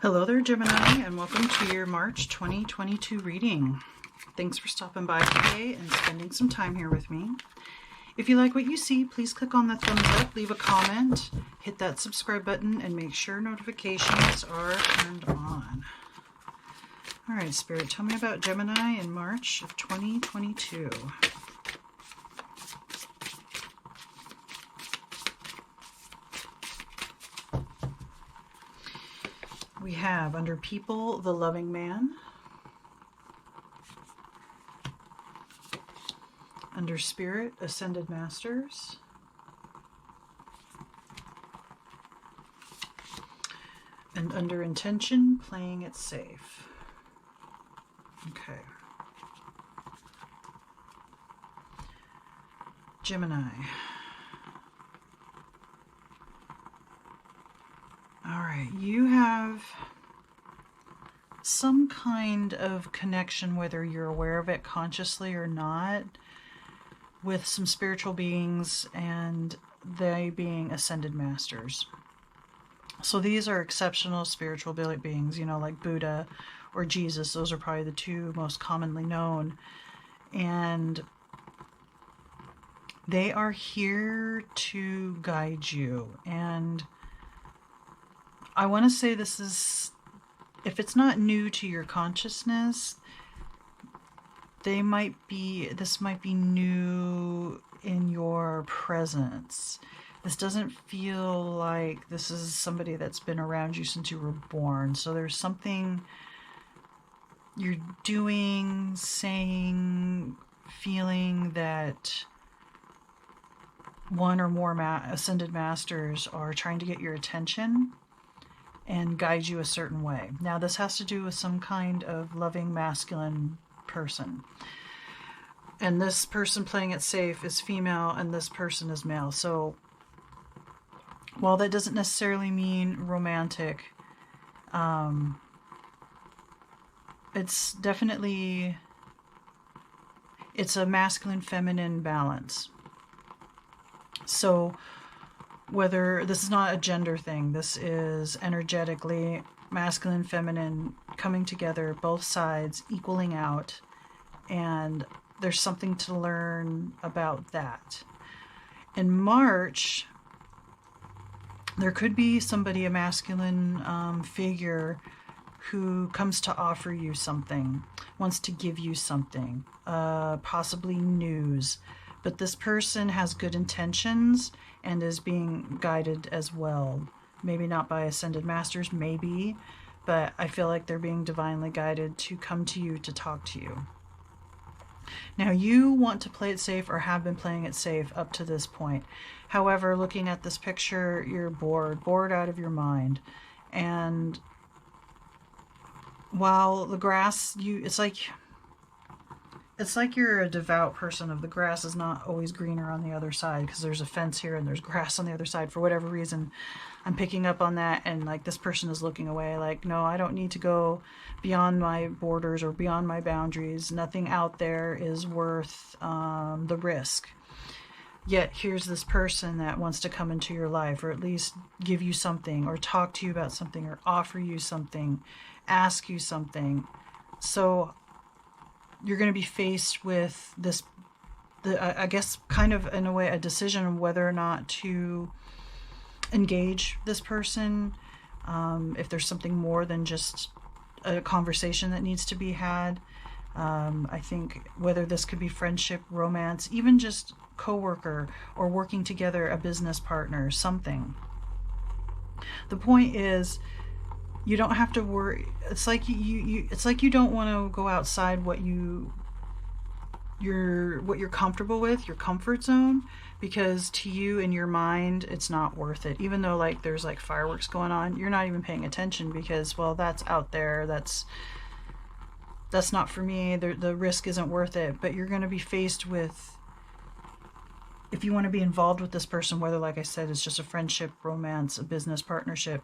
Hello there, Gemini, and welcome to your March 2022 reading. Thanks for stopping by today and spending some time here with me. If you like what you see, please click on the thumbs up, leave a comment, hit that subscribe button, and make sure notifications are turned on. All right, Spirit, tell me about Gemini in March of 2022. We have under people, the loving man. Under spirit, ascended masters. And under intention, playing it safe. Okay. Gemini. All right, you have some kind of connection, whether you're aware of it consciously or not, with some spiritual beings, and they being ascended masters. So these are exceptional spiritual beings, you know, like Buddha or Jesus. Those are probably the two most commonly known. And they are here to guide you. And I want to say this is, if it's not new to your consciousness, this might be new in your presence. This doesn't feel like this is somebody that's been around you since you were born. So there's something you're doing, saying, feeling that one or more ascended masters are trying to get your attention and guide you a certain way. Now, this has to do with some kind of loving masculine person. And this person playing it safe is female, and this person is male. So, while that doesn't necessarily mean romantic, it's definitely, it's a masculine-feminine balance. So, whether this is not a gender thing, this is energetically masculine, feminine coming together, both sides equaling out, and there's something to learn about that. In March, there could be somebody, a masculine figure, who comes to offer you something, wants to give you something, possibly news. But this person has good intentions and is being guided as well. Maybe not by ascended masters, maybe, but I feel like they're being divinely guided to come to you, to talk to you. Now, you want to play it safe, or have been playing it safe up to this point. However, looking at this picture, you're bored out of your mind. And while the grass, it's like you're a devout person of the grass is not always greener on the other side, because there's a fence here and there's grass on the other side. For whatever reason, I'm picking up on that, and like this person is looking away like, no, I don't need to go beyond my borders or beyond my boundaries. Nothing out there is worth the risk. Yet here's this person that wants to come into your life, or at least give you something, or talk to you about something, or offer you something, ask you something. So you're going to be faced with this, I guess, kind of in a way, a decision of whether or not to engage this person. If there's something more than just a conversation that needs to be had. I think whether this could be friendship, romance, even just coworker, or working together, a business partner, something. The point is, you don't have to worry. It's like you don't want to go outside what you're comfortable with, your comfort zone, because to you in your mind it's not worth it. Even though like there's like fireworks going on, you're not even paying attention because, well, that's out there, that's not for me. The risk isn't worth it. But you're going to be faced with, if you want to be involved with this person, whether, like I said, it's just a friendship, romance, a business partnership,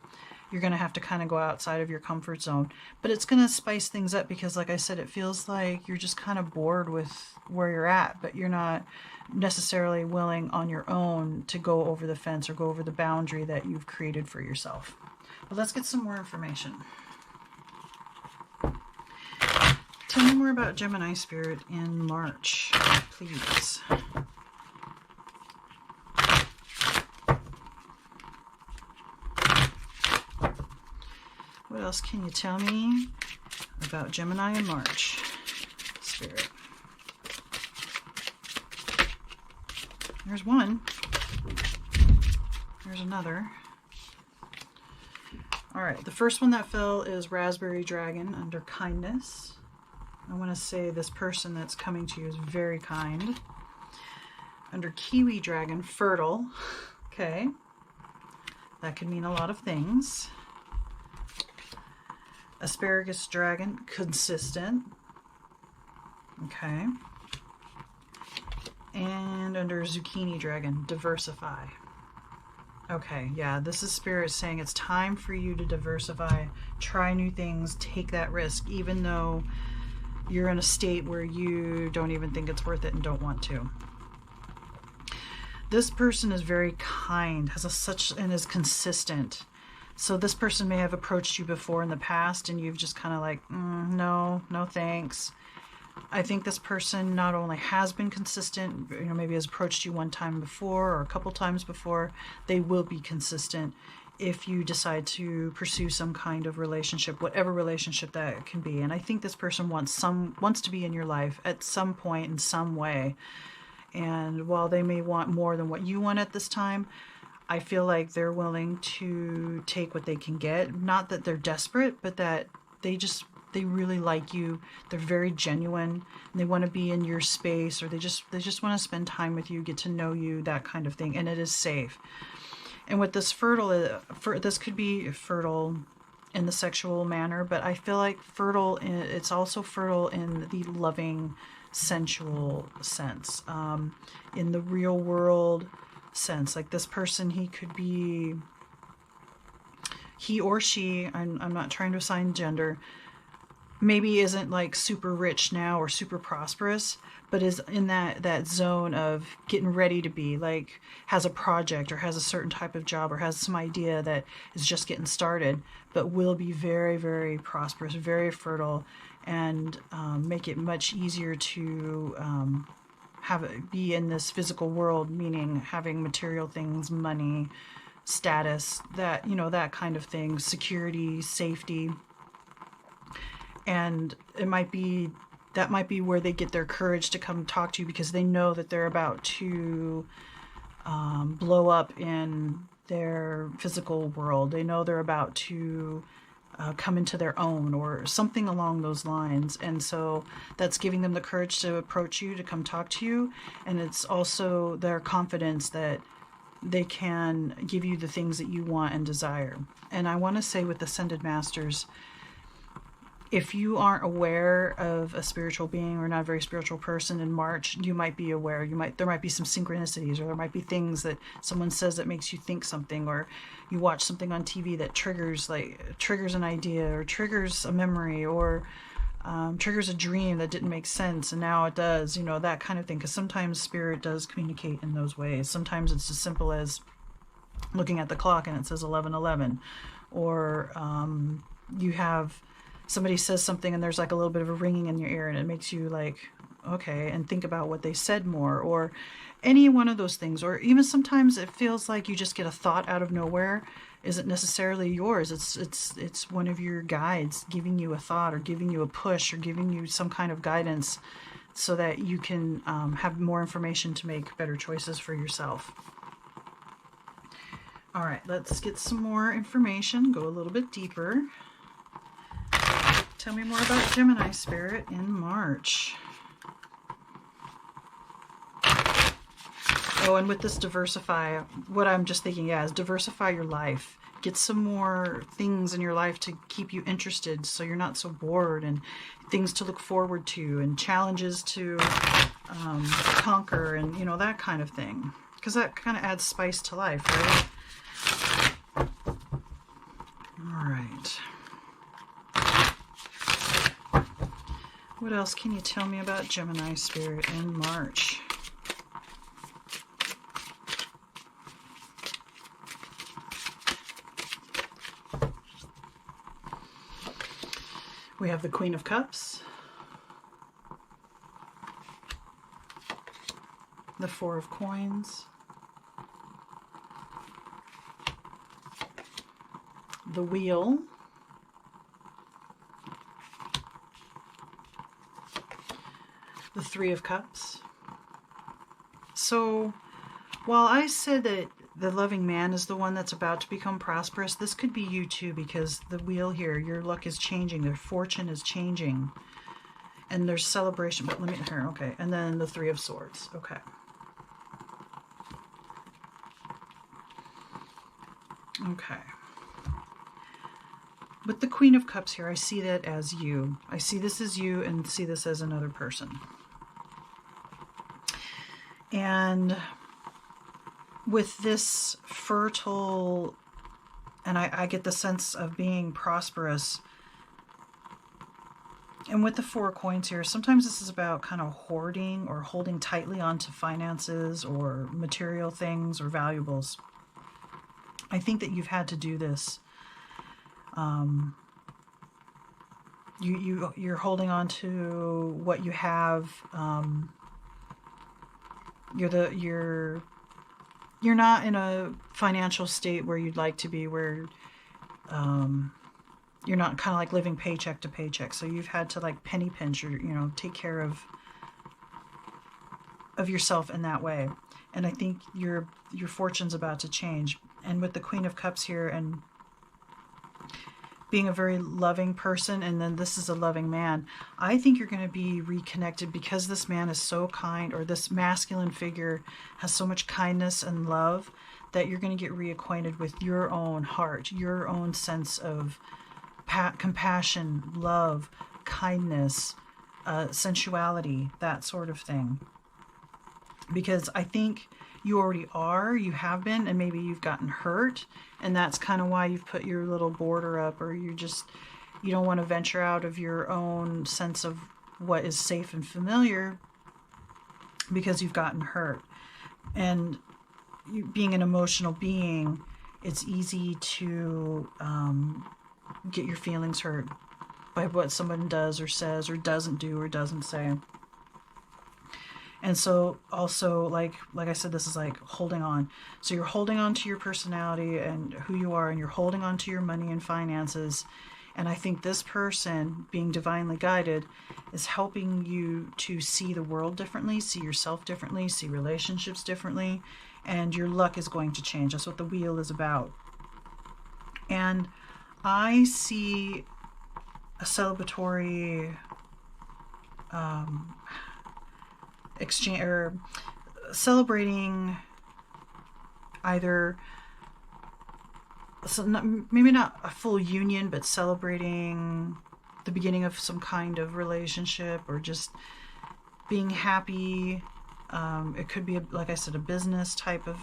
you're going to have to kind of go outside of your comfort zone. But it's going to spice things up because, like I said, it feels like you're just kind of bored with where you're at, but you're not necessarily willing on your own to go over the fence or go over the boundary that you've created for yourself. But let's get some more information. Tell me more about Gemini Spirit in March, please. What else can you tell me about Gemini in March, Spirit? There's one. There's another. All right, the first one that fell is Raspberry Dragon under kindness. I want to say this person that's coming to you is very kind. Under Kiwi Dragon, fertile. Okay. That could mean a lot of things. Asparagus Dragon, consistent. Okay. And under Zucchini Dragon, diversify. Okay, yeah, this is Spirit saying it's time for you to diversify, try new things, take that risk, even though you're in a state where you don't even think it's worth it and don't want to. This person is very kind, and is consistent. So this person may have approached you before in the past and you've just kind of like, no thanks. I think this person not only has been consistent, maybe has approached you one time before or a couple times before, they will be consistent if you decide to pursue some kind of relationship, whatever relationship that can be. And I think this person wants to be in your life at some point in some way. And while they may want more than what you want at this time, I feel like they're willing to take what they can get. Not that they're desperate, but that they really like you. They're very genuine and they want to be in your space, or they just want to spend time with you, get to know you, that kind of thing. And it is safe. And with this fertile, this could be fertile in the sexual manner, but I feel like it's also fertile in the loving, sensual sense, in the real world sense. Like this person, he or she, I'm not trying to assign gender, maybe isn't like super rich now or super prosperous, but is in that zone of getting ready to be, like has a project or has a certain type of job or has some idea that is just getting started, but will be very, very prosperous, very fertile, and make it much easier to be in this physical world, meaning having material things, money, status, that kind of thing, security, safety. And that might be where they get their courage to come talk to you, because they know that they're about to blow up in their physical world. They know they're about to come into their own, or something along those lines. And so that's giving them the courage to approach you, to come talk to you. And it's also their confidence that they can give you the things that you want and desire. And I want to say with Ascended Masters, if you aren't aware of a spiritual being or not a very spiritual person in March, you might be aware. There might be some synchronicities, or there might be things that someone says that makes you think something, or you watch something on TV that triggers an idea, or triggers a memory, or triggers a dream that didn't make sense and now it does, that kind of thing. Because sometimes Spirit does communicate in those ways. Sometimes it's as simple as looking at the clock and it says 11:11, or you have somebody says something and there's like a little bit of a ringing in your ear and it makes you like, okay, and think about what they said more, or any one of those things. Or even sometimes it feels like you just get a thought out of nowhere. Isn't necessarily yours. It's one of your guides giving you a thought, or giving you a push, or giving you some kind of guidance so that you can have more information to make better choices for yourself. All right, let's get some more information, go a little bit deeper. Tell me more about Gemini Spirit in March. Oh, and with this diversify, what I'm just thinking, is diversify your life. Get some more things in your life to keep you interested, so you're not so bored, and things to look forward to, and challenges to conquer, and that kind of thing. Because that kind of adds spice to life, right? All right. What else can you tell me about Gemini Spirit in March? We have the Queen of Cups, the Four of Coins, the Wheel, the Three of Cups. So while I said that the loving man is the one that's about to become prosperous, this could be you too, because the Wheel here, your luck is changing, their fortune is changing, and there's celebration. But let me here, okay. And then the Three of Swords. Okay. Okay. With the Queen of Cups here, I see that as you. I see this as you and see this as another person. And with this fertile, and I get the sense of being prosperous. And with the Four of Coins here, sometimes this is about kind of hoarding or holding tightly onto finances or material things or valuables. I think that you've had to do this. You're holding on to what you have. You're not in a financial state where you'd like to be, where you're not kind of like living paycheck to paycheck. So you've had to like penny pinch or, take care of yourself in that way. And I think your fortune's about to change. And with the Queen of Cups here and being a very loving person, and then this is a loving man, I think you're going to be reconnected because this man is so kind, or this masculine figure has so much kindness and love, that you're going to get reacquainted with your own heart, your own sense of compassion, love, kindness, sensuality, that sort of thing. Because I think you already are, you have been, and maybe you've gotten hurt, and that's kind of why you've put your little border up, or you don't want to venture out of your own sense of what is safe and familiar because you've gotten hurt. And you, being an emotional being, it's easy to get your feelings hurt by what someone does or says or doesn't do or doesn't say. And so also, like I said, this is like holding on. So you're holding on to your personality and who you are, and you're holding on to your money and finances. And I think this person, being divinely guided, is helping you to see the world differently, see yourself differently, see relationships differently, and your luck is going to change. That's what the Wheel is about. And I see a celebratory exchange, or celebrating either, so maybe not a full union, but celebrating the beginning of some kind of relationship, or just being happy. It could be, like I said, a business type of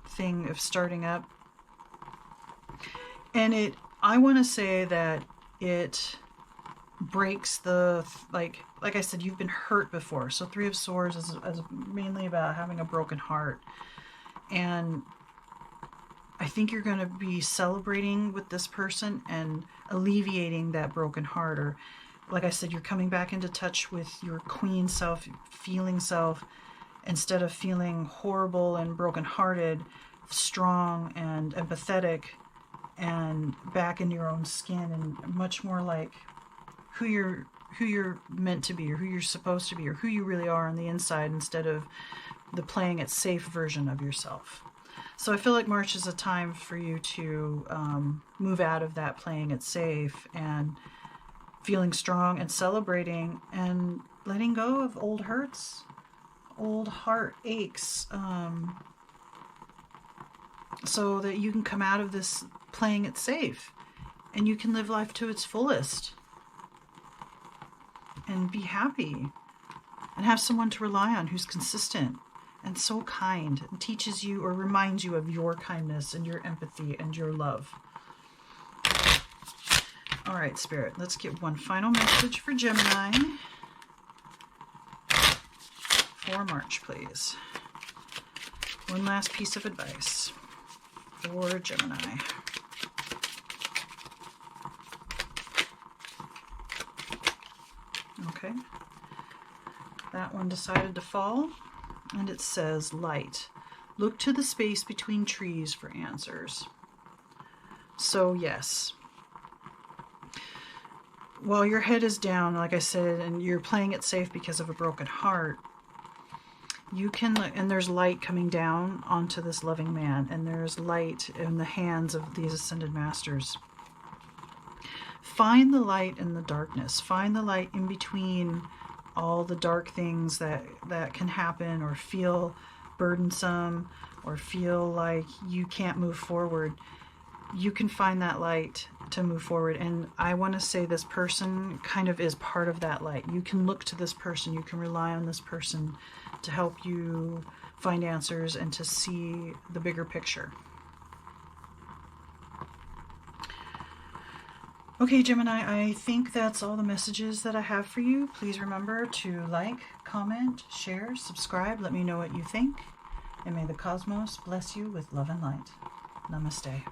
thing of starting up. And I want to say that it breaks the, like I said, you've been hurt before. So Three of Swords is mainly about having a broken heart. And I think you're going to be celebrating with this person and alleviating that broken heart. Or, like I said, you're coming back into touch with your queen self, feeling self, instead of feeling horrible and brokenhearted, strong and empathetic, and back in your own skin, and much more like who you're meant to be, or who you're supposed to be, or who you really are on the inside, instead of the playing it safe version of yourself. So I feel like March is a time for you to move out of that playing it safe and feeling strong and celebrating and letting go of old hurts, old heart aches, so that you can come out of this playing it safe and you can live life to its fullest and be happy and have someone to rely on who's consistent and so kind and teaches you or reminds you of your kindness and your empathy and your love. All right, Spirit, let's get one final message for Gemini for March, please. One last piece of advice for Gemini. Okay. That one decided to fall, and it says light. Look to the space between trees for answers. So yes, while your head is down, like I said, and you're playing it safe because of a broken heart, you can, and there's light coming down onto this loving man, and there's light in the hands of these ascended masters. Find the light in the darkness. Find the light in between all the dark things that can happen or feel burdensome or feel like you can't move forward. You can find that light to move forward. And I want to say this person kind of is part of that light. You can look to this person. You can rely on this person to help you find answers and to see the bigger picture. Okay, Gemini, I think that's all the messages that I have for you. Please remember to like, comment, share, subscribe. Let me know what you think. And may the cosmos bless you with love and light. Namaste.